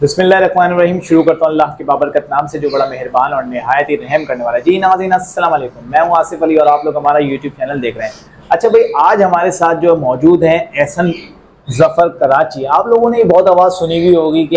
बिस्मिल्लाहिर्रहमानिर्रहीम। शुरू करता हूँ अल्लाह के बाबरकत नाम से जो बड़ा मेहरबान और निहायत ही रहम करने वाला है। जी नाज़रीन अस्सलाम वालेकुम, मैं हूँ आसिफ अली और आप लोग हमारा यूट्यूब चैनल देख रहे हैं। अच्छा भाई, आज हमारे साथ जो मौजूद हैं एहसन ज़फ़र कराची। आप लोगों ने बहुत आवाज़ सुनी हुई होगी कि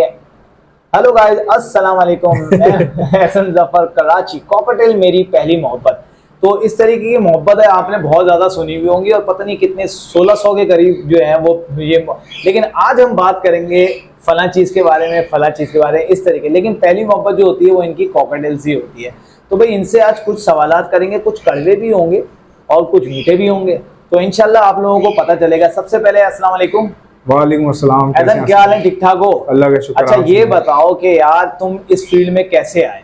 हेलो गाइस अस्सलाम वालेकुम, मैं एहसन ज़फ़र कराची, कॉकटेल मेरी पहली मोहब्बत। तो इस तरीके की मोहब्बत है आपने बहुत ज़्यादा सुनी हुई होंगी और पता नहीं कितने 1600 के करीब जो है वो ये। लेकिन आज हम बात करेंगे फला चीज़ के बारे में, फला चीज़ के बारे में, इस तरीके। लेकिन पहली मोहब्बत जो होती है वो इनकी कॉकटेल से होती है। तो भाई इनसे आज कुछ सवालात करेंगे, कुछ कड़वे भी होंगे और कुछ मीठे भी होंगे, तो इंशाल्लाह आप लोगों को पता चलेगा। सबसे पहले अस्सलाम वालेकुम। वालेकुम अस्सलाम। ऐसा क्या हाल है, ठीक ठाक हो? अल्लाह का शुक्र। अच्छा ये बताओ कि यार तुम इस फील्ड में कैसे आए?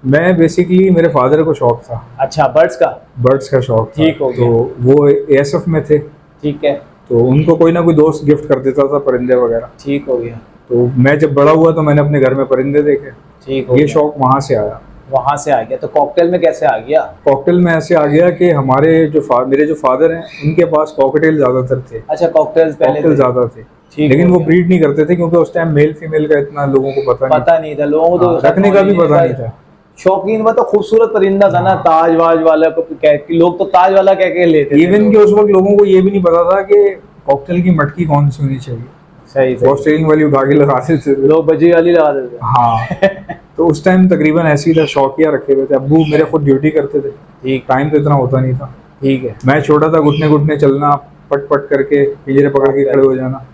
मैं बेसिकली मेरे फादर को शौक था। अच्छा, बर्ड्स का शौक था। ठीक हो गया। तो वो एएसएफ में थे। ठीक है। तो उनको कोई ना कोई दोस्त गिफ्ट कर देता था परिंदे वगैरह। ठीक हो गया। तो मैं जब बड़ा हुआ तो मैंने अपने घर में परिंदे देखे। ठीक हो ये गया। शौक वहाँ से आया। वहां से आ गया। तो कॉकटेल में कैसे आ गया? कॉकटेल में ऐसे आ गया कि हमारे मेरे जो फादर हैं उनके पास कॉकटेल ज्यादातर थे। अच्छा, कॉकटेल्स पहले कॉकटेल ज्यादा थे, लेकिन वो ब्रीड नहीं करते थे क्योंकि उस टाइम मेल फीमेल का इतना लोगों को पता नहीं था। लोगों को तो रखने का भी पता नहीं था। शौकीन वो तो खूबसूरत परिंदा था ना, ताज वाज वाला को लोग तो ताज वाला कह के लेते थे। इवन कि उस वक्त लोगों को ये भी नहीं पता था कि कॉकटेल की मटकी कौन सी होनी चाहिए। सही ऑस्ट्रेलियन वाली उठा के लगाते थे लोग, बजी वाली लगा देते। हाँ। तो उस टाइम तकरीबन ऐसे ही था, शौकिया रखे हुए थे। अब्बू मेरे खुद ड्यूटी करते थे। ठीक, टाइम तो इतना होता नहीं था। ठीक है। मैं छोटा था, घुटने घुटने चलना, पट पट करके पिंजरे पकड़ के खड़े हो जाना।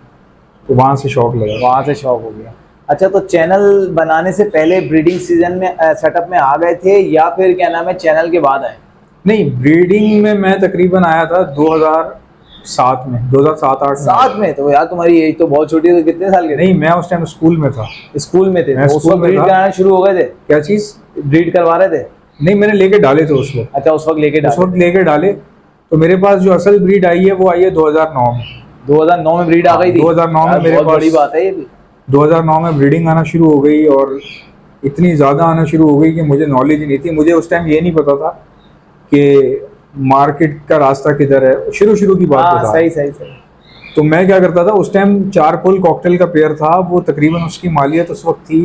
तो वहाँ से शौक लगा, वहाँ से शौक हो गया। अच्छा, तो चैनल बनाने से पहले ब्रीडिंग सीजन में सेटअप में आ गए थे या फिर क्या नाम है चैनल के बाद आए? नहीं, ब्रीडिंग में मैं तकरीबन आया था 2007 में, 2007-8 में। तो यार तुम्हारी एज तो बहुत छोटी है, तो कितने साल के? नहीं, मैं उस टाइम स्कूल में था। स्कूल में थे? मैं तो स्कूल में ब्रीड कराना शुरू हो गए थे? क्या चीज ब्रीड करवा रहे थे? नहीं, मैंने लेके डाले थे उस वक्त। अच्छा, उस वक्त लेके डाले। तो मेरे पास जो असल ब्रीड आई है वो आई है 2009 में। 2009 में ब्रीड आ गई थी? 2009 में मेरे पास बड़ी बात है ये भी। 2009 में ब्रीडिंग आना शुरू हो गई और इतनी ज़्यादा आना शुरू हो गई कि मुझे नॉलेज ही नहीं थी। मुझे उस टाइम ये नहीं पता था कि मार्केट का रास्ता किधर है। शुरू की बात बता। सही। तो मैं क्या करता था उस टाइम, चारकोल कॉकटेल का पेयर था, वो तकरीबन उसकी मालियत उस वक्त थी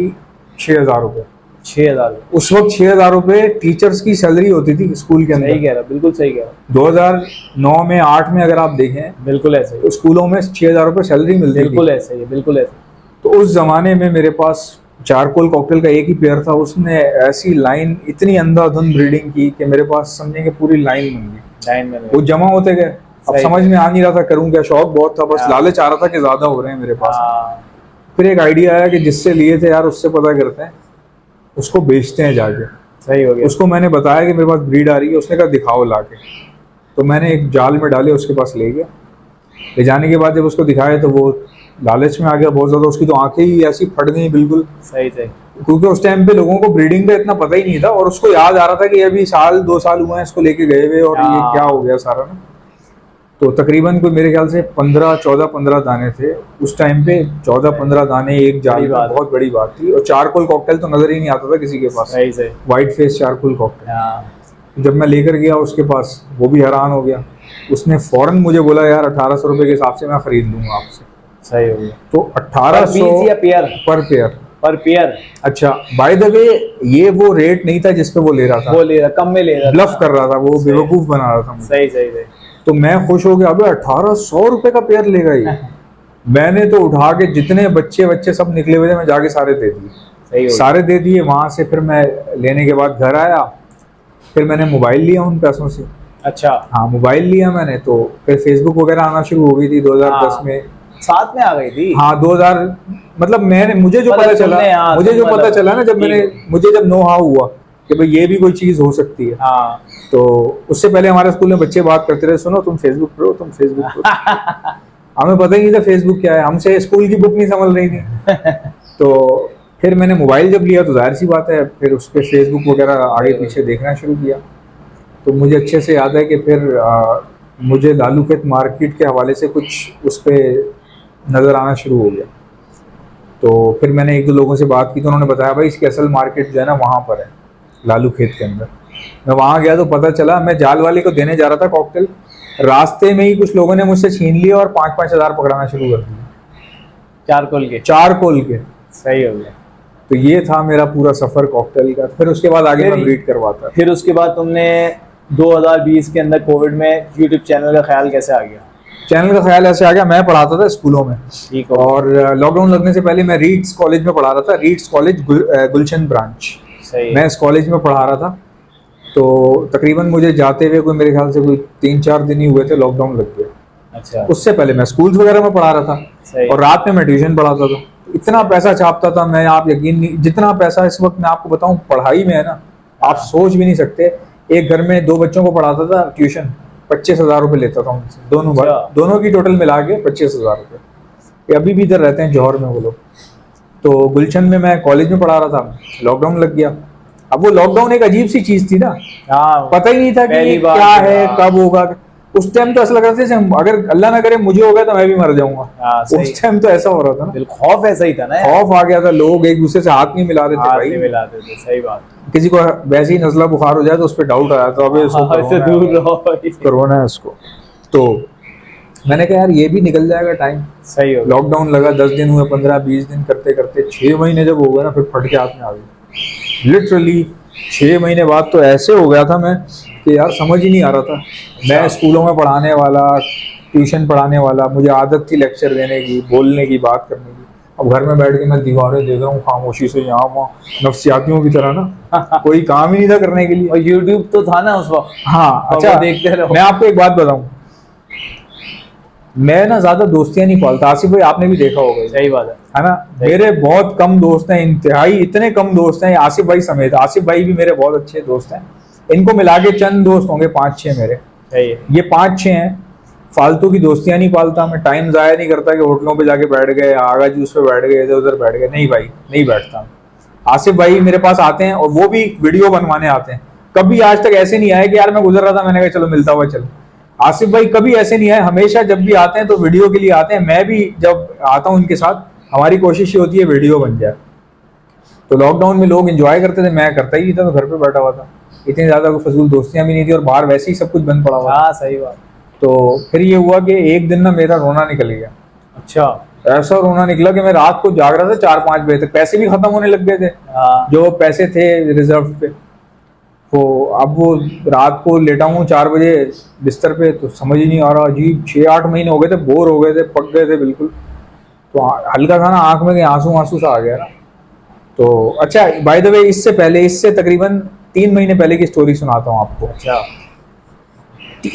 6,000 रुपये। 6,000? उस वक्त 6,000 रुपये टीचर्स की सैलरी होती थी स्कूल के अंदर। सही कह रहा, बिल्कुल सही कह रहा। 2009 में 8 में अगर आप देखें, बिल्कुल ऐसे तो स्कूलों में 6,000 रुपये सैलरी मिलती थी। बिल्कुल ऐसे ही, बिल्कुल ऐसे। तो उस जमाने में मेरे पास चारकोल कॉकटेल का एक ही पेयर था। उसने ऐसी लाइन, इतनी अंधाधुंध ब्रीडिंग की कि मेरे पास समझेंगे पूरी लाइन बन गई। लाइन में वो जमा होते गए। अब समझ में आ नहीं रहा था करूं क्या। शौक बहुत था, बस लालच आ रहा था कि ज्यादा हो रहे हैं मेरे पास। फिर एक आइडिया आया कि जिससे लिए थे यार उससे पता करते हैं, उसको बेचते हैं जाके। सही हो गया। उसको मैंने बताया कि मेरे पास ब्रीड आ रही है। उसने कहा दिखाओ लाके। तो मैंने एक जाल में डाले, उसके पास ले गया। ले जाने के बाद जब उसको दिखाया तो वो लालच में आ गया बहुत ज्यादा। उसकी तो आंखें ही ऐसी फट गई बिल्कुल। सही। क्योंकि उस टाइम पे लोगों को ब्रीडिंग का इतना पता ही नहीं था और उसको याद आ रहा था कि अभी 1-2 साल हुए हैं इसको लेके गए हुए और ये क्या हो गया सारा ना। तो तकरीबन कोई मेरे ख्याल से 14-15 दाने थे उस टाइम पे। 14-15 दाने एक जाल में, बहुत बड़ी बात थी। और चारकोल कॉकटेल तो नजर ही नहीं आता था किसी के पास। सही। White face charcoal cocktail. जब मैं लेकर गया उसके पास, वो भी हैरान हो गया। उसने फौरन मुझे बोला यार 1800 रुपए के हिसाब से मैं खरीद लूंगा आपसे। सही हो गया। तो 1800 पर पेयर। अच्छा, बाय द वे ये वो रेट नहीं था जिसपे वो ले रहा था। वो ले रहा, कम में ले रहा, ब्लफ कर रहा था, वो बेवकूफ बना रहा था मुझे। सही। तो मैं खुश हो गया, अबे 1800 रुपए का पेयर लेगा ये। मैंने तो उठा के जितने बच्चे सब निकले हुए थे मैं जाके सारे दे दिए। सारे दे दिए। वहां से फिर मैं लेने के बाद घर आया। फिर मैंने मोबाइल लिया उन पैसों से। अच्छा। हाँ, मोबाइल लिया मैंने। तो फिर फेसबुक वगैरह आना शुरू हो गई थी 2010 में। साथ में आ गई थी? हाँ, 2000 मतलब मुझे जो पता चला ना, मुझे जब नो हाउ हुआ कि भाई ये भी कोई चीज हो सकती है। हाँ। तो उससे पहले हमारे स्कूल में बच्चे बात करते रहे, सुनो तुम फेसबुक पर हो, तुम फेसबुक पर हो। हमें पता ही नहीं था फेसबुक क्या है। हमसे स्कूल की बुक नहीं समझ रही थी। तो फिर मैंने मोबाइल जब लिया तो जाहिर सी बात है फिर उस पर फेसबुक वगैरह आगे पीछे देखना शुरू किया। तो मुझे अच्छे से याद है कि फिर मुझे लालू खेत मार्केट के हवाले से कुछ उस पर नज़र आना शुरू हो गया। तो फिर मैंने 1-2 लोगों से बात की तो उन्होंने बताया भाई इसकी असल मार्केट जो है ना वहाँ पर है, लालू खेत के अंदर। मैं वहाँ गया तो पता चला, मैं जाल वाले को देने जा रहा था कॉकटेल, रास्ते में ही कुछ लोगों ने मुझसे छीन लिया और 5-5 हज़ार पकड़ाना शुरू कर दिया। चारकोल के? चारकोल के। सही हो गया। तो ये था मेरा पूरा सफर कॉकटेल का। फिर उसके बाद आगे मैं ब्रीड करवाता। फिर उसके बाद तुमने 2020 के अंदर कोविड में यूट्यूब चैनल का ख्याल कैसे आ गया? चैनल का ख्याल ऐसे आ गया, मैं पढ़ाता था स्कूलों में, ठीक है। और लॉकडाउन लगने से पहले मैं रीड्स कॉलेज में पढ़ा रहा था, रीड्स कॉलेज गुलशन ब्रांच। सही। मैं इस कॉलेज में पढ़ा रहा था, तो तकरीबन मुझे जाते हुए कोई मेरे ख्याल से कोई 3-4 दिन ही हुए थे, लॉकडाउन लग गया। अच्छा। उससे पहले मैं स्कूल्स वगैरह में पढ़ा रहा था, सही। और रात में मैं ट्यूशन पढ़ाता था। इतना पैसा छापता था मैं, आप यकीन नहीं, जितना पैसा इस वक्त मैं आपको बताऊं पढ़ाई में है ना, आप सोच भी नहीं सकते। एक घर में 2 बच्चों को पढ़ाता था ट्यूशन, 25,000 रुपये लेता था उनसे, दोनों की टोटल मिला के 25,000 रुपये। अभी भी इधर रहते हैं जौहर में वो लोग। तो गुलशन में मैं कॉलेज में पढ़ा रहा था, लॉकडाउन लग गया। अब वो लॉकडाउन एक अजीब सी चीज थी ना, हाँ, पता ही नहीं था कि ये क्या है, कब होगा। उस टाइम तो ऐसा लग रहा था जैसे अगर अल्लाह ना करे मुझे होगा तो मैं भी मर जाऊंगा। उस टाइम तो ऐसा हो रहा था ना, खौफ ऐसा ही था ना, खौफ आ गया था। लोग एक दूसरे से हाथ नहीं मिला रहे थे भाई, मिलाते थे। सही बात। किसी को वैसे ही नजला बुखार हो जाए तो उस पर डाउट आया, तो अबे इससे दूर रहो, कोरोना है उसको। तो मैंने कहा यार ये भी निकल जाएगा टाइम। सही हो। लॉकडाउन लगा, 10 दिन हुए, 15-20 दिन करते करते 6 महीने जब हो गए ना, फिर फट के हाथ में आ गई लिटरली। 6 महीने बाद तो ऐसे हो गया था मैं कि यार समझ ही नहीं आ रहा था। मैं स्कूलों में पढ़ाने वाला, ट्यूशन पढ़ाने वाला, मुझे आदत थी लेक्चर देने की, बोलने की, बात करने की। अब घर में बैठ के मैं दीवारें देख रहा हूँ खामोशी से, यहाँ वहाँ, नफ्सियातियों की तरह ना। कोई काम ही नहीं था करने के लिए। और यूट्यूब तो था ना उस वक्त। हाँ अच्छा, देखते रहो। मैं आपको एक बात बताऊं, मैं ना ज्यादा दोस्तियां नहीं पालता। आसिफ भाई आपने भी देखा होगा। सही बात है ना, मेरे बहुत कम दोस्त हैं, इंतहाई इतने कम दोस्त हैं, आसिफ भाई समेत। आसिफ भाई भी मेरे बहुत अच्छे दोस्त हैं, इनको मिला के चंद दोस्त होंगे 5-6 मेरे। सही है। ये 5-6 हैं। फालतू की दोस्तियां नहीं पालता मैं, टाइम जाया नहीं करता कि होटलों पे जाके बैठ गए, आगा जूस पे बैठ गए, इधर उधर बैठ गए। नहीं भाई, नहीं बैठता। आसिफ भाई मेरे पास आते हैं और वो भी वीडियो बनवाने आते हैं। कभी आज तक ऐसे नहीं आए कि यार मैं गुजर रहा था, मैंने कहा चलो मिलता हुआ चल। आसिफ भाई कभी ऐसे नहीं आए, हमेशा जब भी आते हैं तो वीडियो के लिए आते हैं। मैं भी जब आता हूँ उनके साथ, हमारी कोशिश ये होती है वीडियो बन जाए। तो लॉकडाउन में लोग एंजॉय करते थे, मैं करता ही नहीं था, तो घर पे बैठा हुआ था। इतनी ज्यादा कोई फजूल दोस्तियां भी नहीं थी, और बाहर वैसे ही सब कुछ बंद पड़ा हुआ। हाँ सही बात। तो फिर ये हुआ कि एक दिन ना मेरा रोना निकल गया। अच्छा। ऐसा रोना निकला कि मैं रात को जाग रहा था 4-5 बजे तक, पैसे भी खत्म होने लग गए थे। जो पैसे थे रिजर्व पे, तो अब वो रात को लेटा हूँ 4 बजे बिस्तर पे, तो समझ ही नहीं आ रहा। अजीब 6-8 महीने हो गए थे, बोर हो गए थे, पक गए थे बिल्कुल। तो हल्का सा ना आंख में आंसू आंसू सा आ गया ना। तो अच्छा, बाय द वे, इससे तकरीबन 3 महीने पहले की स्टोरी सुनाता हूँ आपको। अच्छा।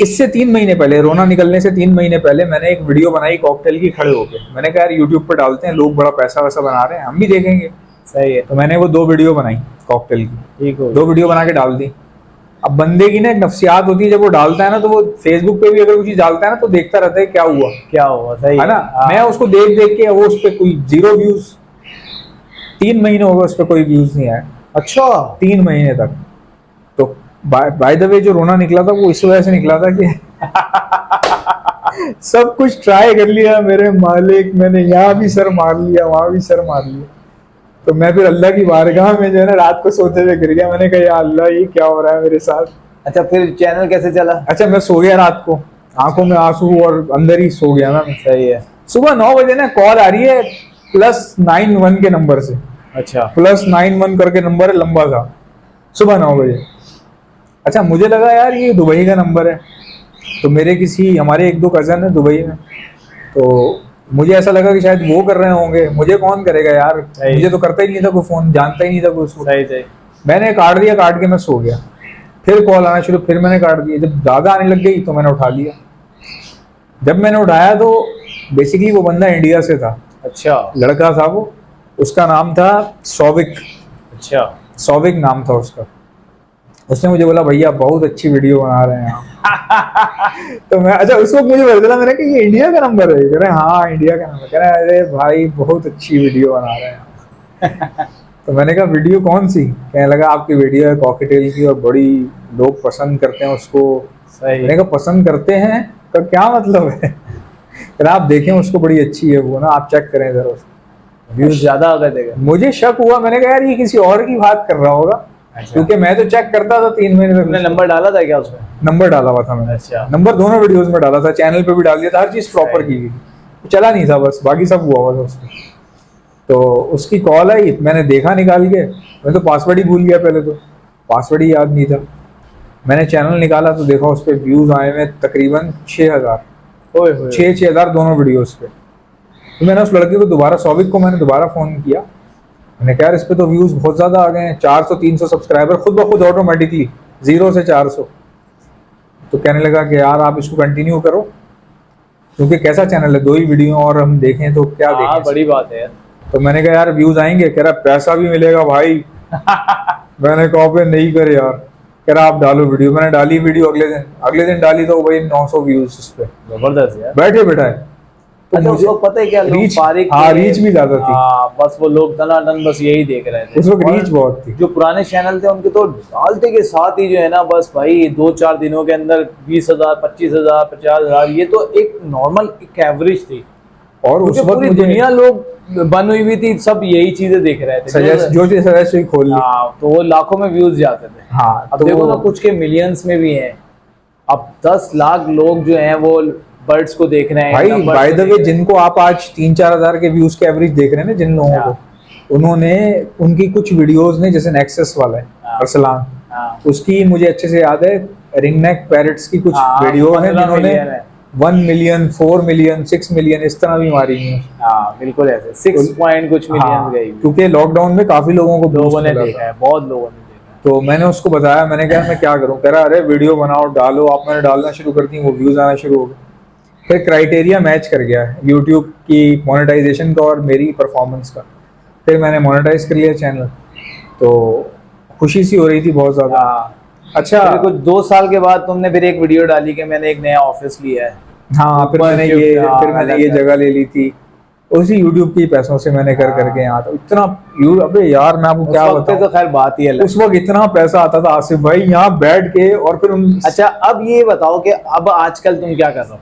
इससे 3 महीने पहले, रोना निकलने से 3 महीने पहले, मैंने एक वीडियो बनाई कॉकटेल की खड़े होके। मैंने कहा यार यूट्यूब पर डालते हैं, लोग बड़ा पैसा वैसा बना रहे हैं, हम भी देखेंगे। सही है। तो मैंने वो 2 वीडियो बनाई कॉकटेल की, ठीक हो। 2 वीडियो बना के डाल दी। अब बंदे की ना एक नफ्सियात होती है, जब वो डालता है ना, तो वो फेसबुक पे भी अगर कुछ चीज डालता है ना, तो देखता रहता है क्या हुआ क्या हुआ। सही है ना। मैं उसको देख देख के, वो उस पर कोई 0 व्यूज, 3 महीने हो गए उस पर कोई व्यूज नहीं आया। अच्छा। 3 महीने तक। तो बाय द वे जो रोना निकला था वो इस वजह से निकला था कि सब कुछ ट्राई कर लिया मेरे मालिक, मैंने यहाँ भी सर मार लिया, वहां भी सर मार लिया। तो मैं फिर अल्लाह की बारगाह में जो है ना, रात को सोते हुए गिर गया। मैंने कहा या अल्लाह, ये क्या हो रहा है मेरे साथ। अच्छा, फिर चैनल कैसे चला? अच्छा, मैं सो गया रात को, आंखों में आंसू और अंदर ही सो गया ना। सही है। सुबह 9 बजे ना कॉल आ रही है +91 के नंबर से। अच्छा। +91 करके नंबर है, लंबा था, सुबह 9 बजे। अच्छा, मुझे लगा यार ये दुबई का नंबर है। तो मेरे हमारे 1-2 कजन है दुबई में, तो मुझे ऐसा लगा कि शायद वो कर रहे होंगे, मुझे कौन करेगा यार, मुझे तो करता ही नहीं था कोई फोन, जानता ही नहीं था कोई उसको। सही। मैंने काट दिया, काट के मैं सो गया। फिर कॉल आना शुरू, फिर मैंने काट दिया। जब ज्यादा आने लग गई तो मैंने उठा लिया। जब मैंने उठाया तो बेसिकली वो बंदा इंडिया से था। अच्छा। लड़का था वो, उसका नाम था सौविक। अच्छा। सौविक नाम था उसका। उसने मुझे बोला भैया बहुत अच्छी वीडियो बना रहे हैं आप। तो मैं, अच्छा उस वक्त मुझे पता चला, मैंने कहा ये इंडिया का नंबर है? कह रहे हाँ इंडिया का नंबर। कह रहे अरे भाई बहुत अच्छी वीडियो बना रहे हैं। तो मैंने कहा वीडियो कौन सी? कहने लगा आपकी वीडियो है कॉकटेल की, और बड़ी लोग पसंद करते हैं उसको। सही। मैंने कहा पसंद करते हैं तो क्या मतलब है? कह आप देखें उसको, बड़ी अच्छी है वो ना, आप चेक करें जरा उसको, व्यूज ज्यादा आ गए थे। मुझे शक हुआ, मैंने कहा यार ये किसी और की बात कर रहा होगा। अच्छा। क्योंकि मैं तो चेक करता था 3 महीने तक। नंबर डाला था क्या उसमें? नंबर डाला हुआ था मैंने। अच्छा। नंबर दोनों वीडियोस में डाला था, चैनल पे भी डाल दिया था, हर चीज प्रॉपर की गई। चला नहीं था बस, बाकी सब हुआ था उसमें। तो उसकी कॉल आई, मैंने देखा निकाल के, मैं तो पासवर्ड ही भूल गया, पहले तो पासवर्ड ही याद नहीं था। मैंने चैनल निकाला तो देखा उस पर व्यूज आए हुए तकरीबन 6000, 6,000 दोनों वीडियोस पे। तो मैंने उस लड़के को दोबारा, सौबिक को मैंने दोबारा फ़ोन किया, मैंने कहा यार इस पे तो व्यूज़ बहुत ज़्यादा आ गए हैं, 400-300 सब्सक्राइबर खुद ब खुद ऑटोमेटिकली 0 से 400। तो कहने लगा कि यार आप इसको कंटिन्यू करो, क्योंकि कैसा चैनल है, 2 ही वीडियो और हम देखें तो क्या देखें। बड़ी बात है यार। तो मैंने कहा यार व्यूज़ आएंगे, कह रहा पैसा भी मिलेगा भाई। मैंने कहा पे नहीं करे यार, कह रहा आप डालो वीडियो। मैंने डाली वीडियो, अगले दिन डाली तो वही 900 व्यूज़ उस पर, जबरदस्त यार। बैठे बैठाए। तो अच्छा, मुझे उस वक्त पता है क्या, लोग रीच, फारिग हाँ थे। रीच भी ज्यादा थी। बस वो लोग दनादन बस यही देख रहे थे। उस वक्त और रीच बहुत थी। जो पुराने चैनल थे उनके तो डालते के साथ ही जो है ना, बस भाई 2-4 दिनों के अंदर 20,000, 25,000, 50,000, ये तो एक नॉर्मल एक एवरेज थी। और उस वक्त पूरी मुझे दुनिया लोग बन हुई हुई थी, सब यही चीजें देख रहे थे। जो चीज सजेस्ट हुई खोल ली। हाँ, तो वो लाखों में व्यूज जाते थे। हाँ, अब तो देखो ना, कुछ के मिलियंस में भी हैं। अब 10 लाख लोग जो हैं वो बर्ड्स को देख रहे हैं भाई। बाय द वे, जिनको आप आज 3-4 हजार के व्यूज के एवरेज देख रहे हैं ना, जिन लोगों को, उन्होंने उनकी कुछ वीडियोस ने, जैसे नेक्सस वाला है अरसलान, उसकी मुझे अच्छे से याद है, रिंग नेक पैरट्स की कुछ वीडियो है जिन्होंने 1 मिलियन, 4 मिलियन, 6 मिलियन इस तरह भी मारी है। बिल्कुल ऐसे 6 पॉइंट कुछ मिलियन गई, क्योंकि लॉकडाउन में काफी लोगों को लोगों ने देखा है, बहुत लोगों ने देखा। तो मैंने उसको बताया, मैंने कहा मैं क्या करूं, कह रहा अरे वीडियो बनाओ डालो। आप मैंने डालना शुरू कर दी, वो व्यूज आना शुरू हो गए। फिर क्राइटेरिया मैच कर गया यूट्यूब की मोनेटाइजेशन का और मेरी परफॉर्मेंस का। फिर मैंने मोनेटाइज कर लिया चैनल, तो खुशी सी हो रही थी बहुत ज़्यादा। अच्छा, फिर कुछ 2 साल के बाद तुमने फिर एक वीडियो डाली कि मैंने एक नया ऑफिस लिया है। हाँ, फिर मैंने ये जगह ले ली थी, उसी यूट्यूब के पैसों से मैंने कर करके यहाँ था। इतना अबे यार मैं आपको क्या बताऊं, तो खैर बात ही अलग। उस वक्त इतना पैसा आता था आसिफ भाई यहाँ बैठ के। और फिर अच्छा, अब ये बताओ कि अब आजकल तुम क्या कर रहे हो?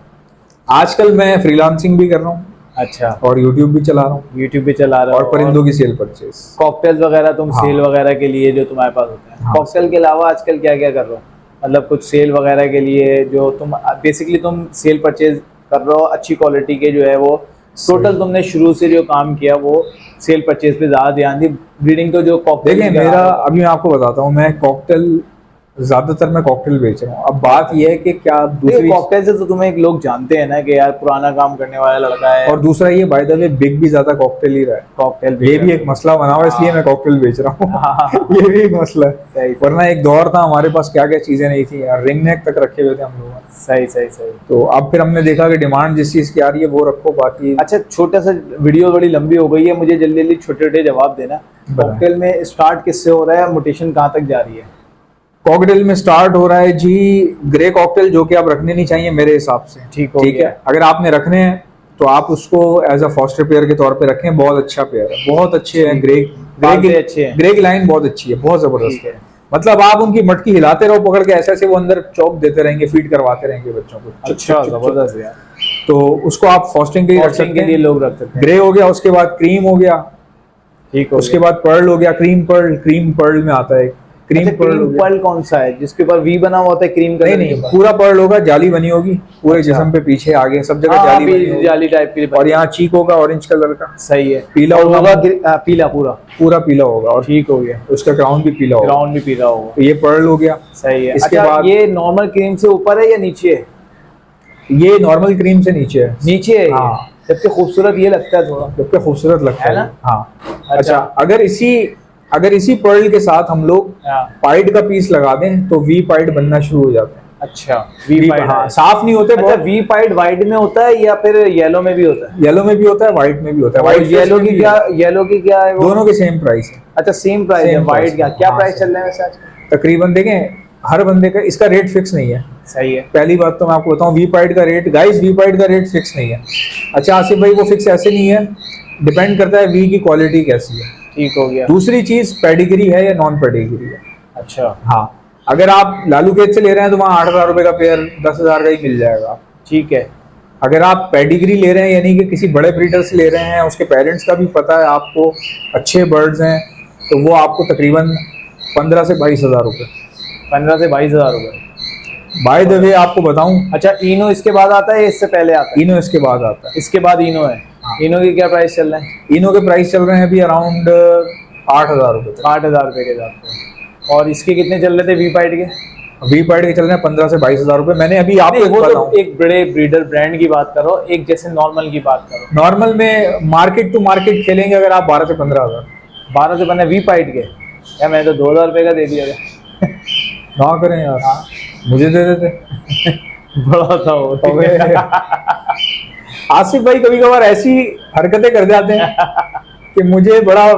आजकल मैं फ्रीलांसिंग भी कर रहा हूँ। अच्छा, और यूट्यूब भी चला रहा हूँ। यूट्यूब भी चला रहा और परिंदों की सेल परचेज, कॉकटेल्स वगैरह तुम सेल वगैरह के लिए जो तुम्हारे पास होते हैं। कॉकटेल के अलावा आजकल क्या क्या कर रहे हो? मतलब कुछ सेल वगैरह के लिए जो तुम बेसिकली तुम सेल परचेज कर रहे हो, अच्छी क्वालिटी के जो है वो टोटल तुमने शुरू से जो काम किया वो सेल परचेज पे ज्यादा ध्यान दी। ब्रीडिंग तो जो कॉकटेल, देखिए मेरा, अभी मैं आपको बताता हूँ, मैं कॉकटेल ज्यादातर मैं कॉकटेल बेच रहा हूँ। अब बात यह है कि क्या दूसरी कॉकटेल से तो तुम्हें एक लोग जानते हैं ना कि यार पुराना काम करने वाला लड़का है। और दूसरा ये बाय द वे बिग भी ज्यादा कॉकटेल ही रहा है। कॉकटेल ये भी एक मसला बना हुआ, इसलिए मैं कॉकटेल बेच रहा हूँ। ये भी एक मसला है, वरना एक दौर था हमारे पास क्या क्या चीजें नहीं थी यार, रिंग नेक तक रखे हुए थे हम लोग। सही सही सही। तो अब फिर हमने देखा कि डिमांड जिस चीज की आ रही है वो रखो, बाकी। अच्छा, छोटा सा वीडियो बड़ी लंबी हो गई है, मुझे जल्दी जल्दी छोटे छोटे जवाब देना। कॉकटेल में स्टार्ट किससे हो रहा है, मोटेशन कहाँ तक जा रही है? कॉकटेल में स्टार्ट हो रहा है जी ग्रे कॉकटेल, जो कि आप रखने नहीं चाहिए मेरे हिसाब से। ठीक है, अगर आपने रखने हैं तो आप उसको एज अ फॉस्टर पेयर के तौर पे रखें। बहुत अच्छा पेयर है, बहुत अच्छे हैं। ग्रे की लाइन बहुत अच्छी है, बहुत जबरदस्त है। मतलब आप उनकी मटकी हिलाते रहो पकड़ के, ऐसे ऐसे वो अंदर चौक देते रहेंगे, फीड करवाते रहेंगे बच्चों को। अच्छा, जबरदस्त यार। तो उसको आप फॉस्टिंग के लिए रख सकते हैं, लोग रख सकते हैं। ग्रे हो गया, उसके बाद क्रीम हो गया, ठीक है, उसके बाद पर्ल हो गया, क्रीम पर्ल में आता है। क्रीम पर्ल कौन सा है जिसके ऊपर वी बना हुआ होता है क्रीम कलर? नहीं, पूरा पर्ल होगा, जाली बनी होगी पूरे जिस्म पे, पीछे आगे सब जगह जाली टाइप की। और यहाँ चीक होगा ऑरेंज कलर का। सही है, पीला होगा, पीला पूरा पीला होगा। और ठीक हो गया, उसका क्राउन भी पीला होगा। क्राउन भी पीला होगा। तो ये पर्ल हो गया। सही है। इसके अच्छा, बाद ये नॉर्मल क्रीम से ऊपर है या नीचे है? ये नॉर्मल क्रीम से नीचे है। नीचे है। हाँ, जबकि खूबसूरत ये लगता है, थोड़ा जबकि खूबसूरत लगता है ना। हाँ। अच्छा, अगर इसी पर्ल के साथ हम लोग पाइड का पीस लगा दें तो वी पाइड बनना शुरू हो जाते हैं। अच्छा, वी पाइड। हाँ, साफ नहीं होते। अच्छा, वी पाइड व्हाइट में होता है या फिर येलो में भी होता है? येलो में भी होता है, व्हाइट में भी होता है। व्हाइट येलो की क्या है? दोनों के सेम प्राइस है। अच्छा, सेम प्राइस है। व्हाइट का क्या प्राइस चल रहा है वैसे आजकल? तकरीबन देखें हर बंदे का इसका रेट फिक्स नहीं है। सही है। पहली बात तो मैं आपको बताऊं, वी पाइड का रेट, गाइस वी पाइड का रेट फिक्स नहीं है। अच्छा आसिफ भाई, वो फिक्स ऐसे नहीं है, डिपेंड करता है वी की क्वालिटी कैसी है। ठीक हो गया। दूसरी चीज पेडिग्री है या नॉन पेडिग्री है। अच्छा, हाँ, अगर आप लालू खेत से ले रहे हैं तो वहाँ 8,000 रुपए का पेयर 10,000 का ही मिल जाएगा। ठीक है। अगर आप पेडिग्री ले रहे हैं, यानी कि किसी बड़े ब्रीडर से ले रहे हैं, उसके पेरेंट्स का भी पता है आपको, अच्छे बर्ड्स हैं, तो वो आपको तकरीबन 15 से 22,000 रुपये। 15 से 22,000 रुपये। बाय द वे आपको बताऊं, अच्छा, इनो इसके बाद आता है या इससे पहले आता है? इनो इसके बाद आता है। इसके बाद इनो है। इनों की क्या प्राइस चल रहे हैं? इनों के प्राइस चल रहे हैं अभी अराउंड 8,000 रुपये। 8,000 रुपये के हिसाब से। और इसके कितने चल रहे थे वी पाइड के? वी पाइड के चल रहे हैं 15 से 22,000 रुपये। मैंने अभी आपको नहीं, वो तो बताऊं, एक बड़े ब्रीडर ब्रांड की बात करो, एक जैसे नॉर्मल की बात करो। नॉर्मल में मार्केट टू मार्केट खेलेंगे अगर आप 12 से 15,000। 12 से 15 वी पाइड के? या मैंने तो 2,000 रुपये का दे दिया था। ना करें यार, मुझे दे देते। बड़ा था वो। आसिफ भाई कभी कभार ऐसी हरकतें कर जाते हैं कि मुझे बड़ा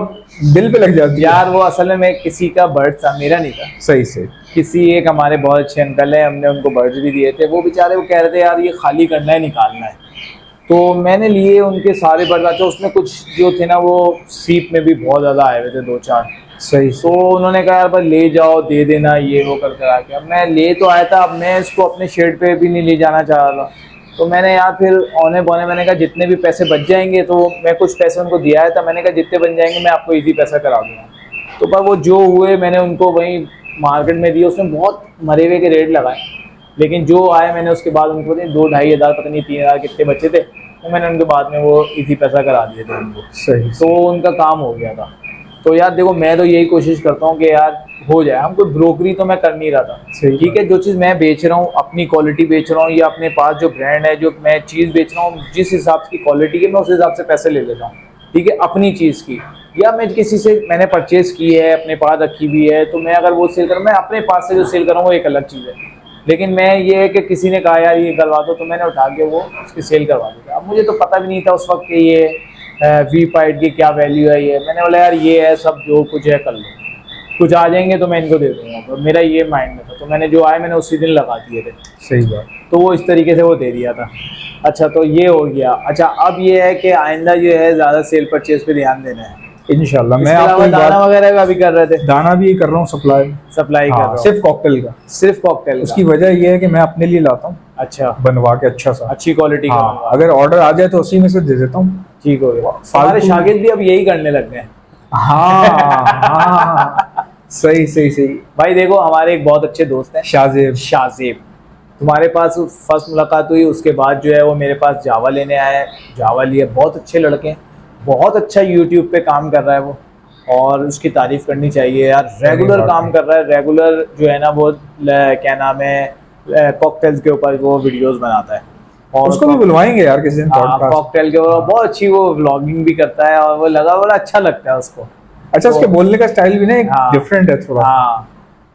दिल पे लग जाती है यार। वो असल में मैं किसी का बर्ड था, मेरा नहीं था। सही से किसी एक हमारे बहुत अच्छे अंकल है, हमने उनको बर्ड्स भी दिए थे। वो बेचारे वो कह रहे थे यार ये खाली करना है, निकालना है। तो मैंने लिए उनके सारे बर्ड। अच्छा, उसमें कुछ जो थे ना वो सीप में भी बहुत ज़्यादा आए हुए थे, 2-4। सही तो उन्होंने कहा यार भाई ले जाओ, दे देना, ये वो कर कर आके। अब मैं ले तो आया था, अब मैं इसको अपने शेड पे भी नहीं ले जाना चाह रहा था। तो मैंने यार फिर औने बौने मैंने कहा जितने भी पैसे बच जाएंगे, तो मैं कुछ पैसे उनको दिया है था। मैंने कहा जितने बन जाएंगे मैं आपको इजी पैसा करा दूँगा। तो पर वो जो हुए मैंने उनको वहीं मार्केट में दिए। उसमें बहुत मरे हुए के रेट लगाए, लेकिन जो आए मैंने उसके बाद उनको 2-2.5 हज़ार, पता नहीं 3,000 कितने बचे थे, तो मैंने उनके बाद में वो इजी पैसा करा दिए थे उनको। सही। तो उनका काम हो गया था। तो यार देखो, मैं तो यही कोशिश करता हूँ कि यार हो जाए। हम कोई ब्रोकरी तो मैं कर नहीं रहा था, ठीक है। जो चीज़ मैं बेच रहा हूँ, अपनी क्वालिटी बेच रहा हूँ, या अपने पास जो ब्रांड है, जो मैं चीज़ बेच रहा हूँ, जिस हिसाब की क्वालिटी की मैं उस हिसाब से पैसे ले लेता हूँ, ठीक है, अपनी चीज़ की। या मैं किसी से मैंने परचेज़ की है, अपने पास रखी हुई है, तो मैं अगर वो सेल करूँ, मैं अपने पास से जो सेल करूँ वो एक अलग चीज़ है। लेकिन मैं ये है कि किसी ने कहा यार ये करवा दो, तो मैंने उठा के वो उसकी सेल करवा दी। अब मुझे तो पता भी नहीं था उस वक्त कि ये वी पाइड की क्या वैल्यू है। ये मैंने बोला यार ये है, सब जो कुछ है कर लो, कुछ आ जाएंगे तो मैं इनको दे दूंगा। तो मेरा ये माइंड में था, तो मैंने जो आए मैंने उसी दिन लगा दिए थे। सही बात। तो वो इस तरीके से वो दे दिया था। अच्छा, तो ये हो गया। अच्छा, अब ये है कि आइंदा जो है ज़्यादा सेल परचेज पे ध्यान देना है इंशाल्लाह। मैं इसके आपको अलावा एक दाना बात, वगैरह का भी कर रहे थे? दाना भी कर रहा हूँ, सप्लाई सप्लाई कर रहा हूँ? सिर्फ कॉकटेल का। सिर्फ कॉकटेल? उसकी वजह ये है कि मैं अपने लिए लाता हूँ, अच्छा, बनवा के अच्छा सा, अच्छी क्वालिटी का। हाँ, अगर ऑर्डर आ जाए तो उसी में से दे देता हूँ। ठीक हो गया। हमारे शागिर्द भी अब यही करने लग गए हैं। हाँ सही सही सही। भाई देखो, हमारे एक बहुत अच्छे दोस्त हैं शाजेब। तुम्हारे पास फर्स्ट मुलाकात हुई, उसके बाद जो है वो मेरे पास जावा लेने आया है। जावा लिए, बहुत अच्छे लड़के हैं, बहुत अच्छा यूट्यूब पे काम कर रहा है वो, और उसकी तारीफ करनी चाहिए यार। रेगुलर काम कर रहा है, रेगुलर जो है ना वो क्या नाम है, कॉकटेल्स के ऊपर वो वीडियोस बनाता है। और उसको भी बुलवाएंगे यार किसी दिन पॉडकास्ट। कॉकटेल के ऊपर बहुत अच्छी वो व्लॉगिंग भी करता है, और वो लगा बड़ा अच्छा लगता है उसको। अच्छा, उसके बोलने का स्टाइल भी ना एक डिफरेंट है थोड़ा। हाँ,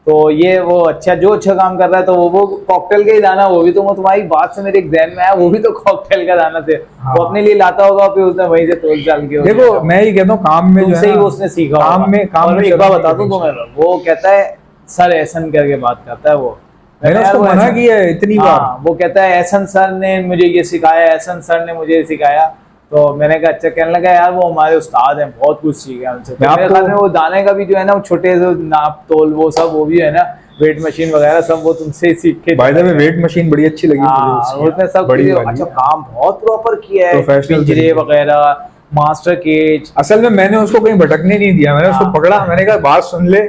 तो ये वो अच्छा, जो अच्छा काम कर रहा है, तो वो कॉकटेल का ही दाना, वो भी तो वो तुम्हारी बात से मेरे एक ध्यान में आया, वो भी तो कॉकटेल का दाना थे। हाँ। वो अपने लिए लाता होगा, फिर उसने वहीं से तोल चाल के। देखो मैं ही कहता हूँ, काम में जो है वो उसने सीखा काम में एक बार बता दूं तुम्हें, वो कहता है सर एहसन करके बात करता है वो। मैंने उसको मना किया है इतनी बार। वो कहता है एहसन सर ने मुझे ये सिखाया, एहसन सर ने मुझे सिखाया। तो मैंने कहा अच्छा, कहने लगा यार वो हमारे उस्ताद हैं, बहुत कुछ सीखा उनसे। तो मेरे ख्याल में वो दाने का भी जो है ना, वो छोटे से नाप तोल वो सब, वो भी है ना, वेट मशीन वगैरह सब वो तुमसे ही सीख के। By the way weight machine बड़ी अच्छी लगी मुझे, उसमें सब अच्छा काम बहुत प्रॉपर किया है, पिंजरे वगैरह, मास्टर केज। असल में मैंने उसको कहीं भटकने नहीं दिया, मैंने उसको पकड़ा, मैंने कहा बात सुन ले,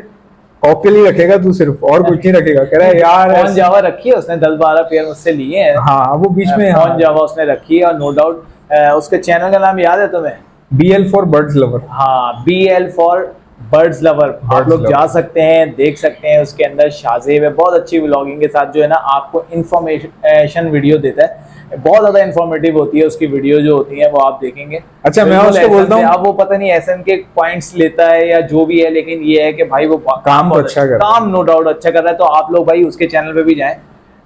कॉकटेल ही रखेगा तू सिर्फ, और कुछ नहीं रखेगा। कह रहा है यार फोन जावा रखी है उसने, 10-12 पेयर मुझसे लिए हैं। हाँ, वो बीच में फोन जावा उसने रखी है, और नो डाउट उसके चैनल का नाम याद है तुम्हें? BL for birds lover. हाँ, BL फॉर बर्ड्स लवर। आप लोग जा सकते हैं, देख सकते हैं। उसके अंदर शाजेब है, बहुत अच्छी व्लॉगिंग के साथ जो है ना आपको इन्फॉर्मेशन वीडियो देता है, बहुत ज्यादा इन्फॉर्मेटिव होती है उसकी वीडियो जो होती है, वो आप देखेंगे। अच्छा, मैं उसको बोलता हूँ, अब वो पता नहीं एहसन के पॉइंट्स लेता है या जो भी है, लेकिन ये है कि भाई वो काम अच्छा कर रहा है, काम नो डाउट अच्छा कर रहा है। तो आप लोग भाई उसके चैनल पे भी जाएं।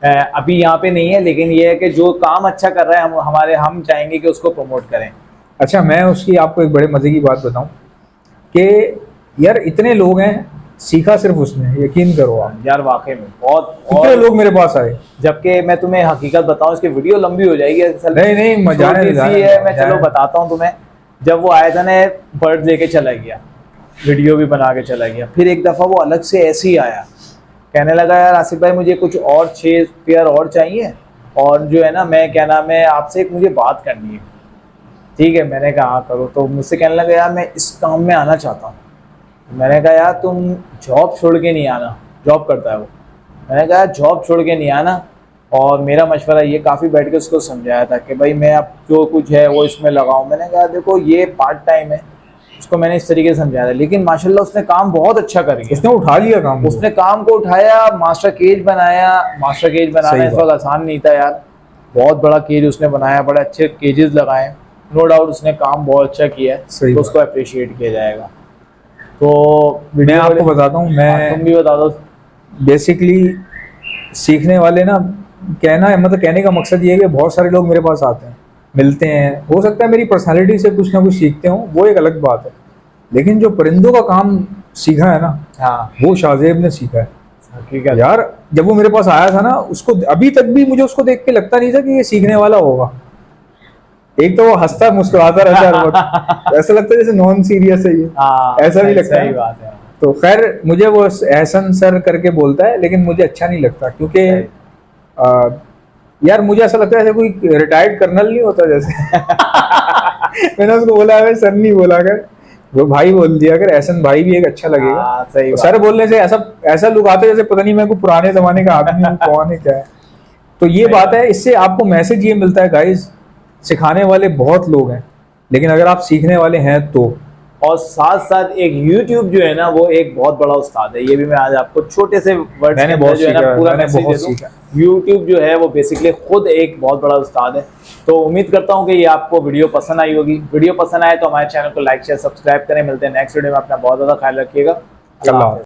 अभी यहाँ पे नहीं है, लेकिन ये है कि जो काम अच्छा कर रहा है हम चाहेंगे कि उसको प्रमोट करें। अच्छा, मैं उसकी आपको एक बड़े मजे की बात बताऊं कि यार इतने लोग हैं, सीखा सिर्फ उसने, यकीन करो आप यार, वाकई में बहुत इतने लोग मेरे पास आए। जबकि मैं तुम्हें हकीकत बताऊं, इसकी वीडियो लंबी हो जाएगी। नहीं मजा है, मैं चलो बताता हूँ तुम्हें। जब वो आया था ना, बर्ड लेके चला गया, वीडियो भी बना के चला गया। फिर एक दफा वो अलग से ऐसे ही आया, कहने लगा यार आसिफ भाई मुझे कुछ और 6 पेयर और चाहिए, और जो है ना मैं क्या नाम है आपसे एक मुझे बात करनी है। ठीक है, मैंने कहा हाँ करो। तो मुझसे कहने लगा यार मैं इस काम में आना चाहता हूँ। मैंने कहा यार तुम जॉब छोड़ के नहीं आना, जॉब करता है वो। मैंने कहा जॉब छोड़ के नहीं आना, और मेरा मशवरा ये काफ़ी बैठ के उसको समझाया था कि भाई मैं अब जो कुछ है वो इसमें लगाऊं। मैंने कहा देखो ये पार्ट टाइम है, उसको मैंने इस तरीके से समझाया था, लेकिन माशाल्लाह उसने काम बहुत अच्छा कर दिया। उसने उठा लिया काम, उसने काम को उठाया, मास्टर केज बनाया। मास्टर केज बनाना इस वक्त आसान नहीं था यार, बहुत बड़ा केज उसने बनाया, बड़े अच्छे केजेस लगाए। नो डाउट उसने काम बहुत अच्छा किया है, तो उसको अप्रिशिएट किया जाएगा। तो मैं आपको बताता हूँ, मैं तुम भी बता दो। बेसिकली सीखने वाले ना, कहना है मतलब कहने का मकसद ये है कि बहुत सारे लोग मेरे पास आते हैं, मिलते हैं, हो सकता है मेरी पर्सनालिटी से कुछ ना कुछ सीखते हो, वो एक अलग बात है, लेकिन जो परिंदों का काम सीखा है ना, हाँ वो शाहजेब ने सीखा है। हकीकत यार जब वो मेरे पास आया था ना, उसको अभी तक भी मुझे उसको देख के लगता नहीं था कि ये सीखने वाला होगा। एक तो वो हंसता मुस्कुराता रहता है हर वक्त, ऐसा लगता है जैसे नॉन सीरियस है ये, ऐसा भी लगता है। बात है। तो खैर मुझे वो एहसन सर करके बोलता है, लेकिन मुझे अच्छा नहीं लगता, क्योंकि यार मुझे ऐसा लगता है जैसे कोई रिटायर्ड कर्नल नहीं होता जैसे। मैंने उसको बोला है सर नहीं बोला कर, वो भाई बोल दिया कर, एहसन भाई भी एक अच्छा लगेगा। सही तो सर बोलने से ऐसा लुक आता है जैसे पता नहीं मैं कोई पुराने जमाने का आदमी हूँ, कौन है क्या है। तो ये बात है, इससे आपको मैसेज ये मिलता है गाइस, सिखाने वाले बहुत लोग हैं, लेकिन अगर आप सीखने वाले हैं तो। और साथ साथ एक YouTube जो है ना, वो एक बहुत बड़ा उस्ताद है। ये भी मैं आज आपको छोटे से वर्ड्स मैंने बहुत जो है ना पूरा मैसेज बहुत दे दूं। सीखा। YouTube जो है वो बेसिकली खुद एक बहुत बड़ा उस्ताद है। तो उम्मीद करता हूँ कि ये आपको वीडियो पसंद आई होगी। वीडियो पसंद आए तो हमारे चैनल को लाइक शेयर सब्सक्राइब करें। मिलते हैं नेक्स्ट वीडियो में, अपना बहुत ज़्यादा ख्याल रखिएगा। अल्लाह हाफ़िज़।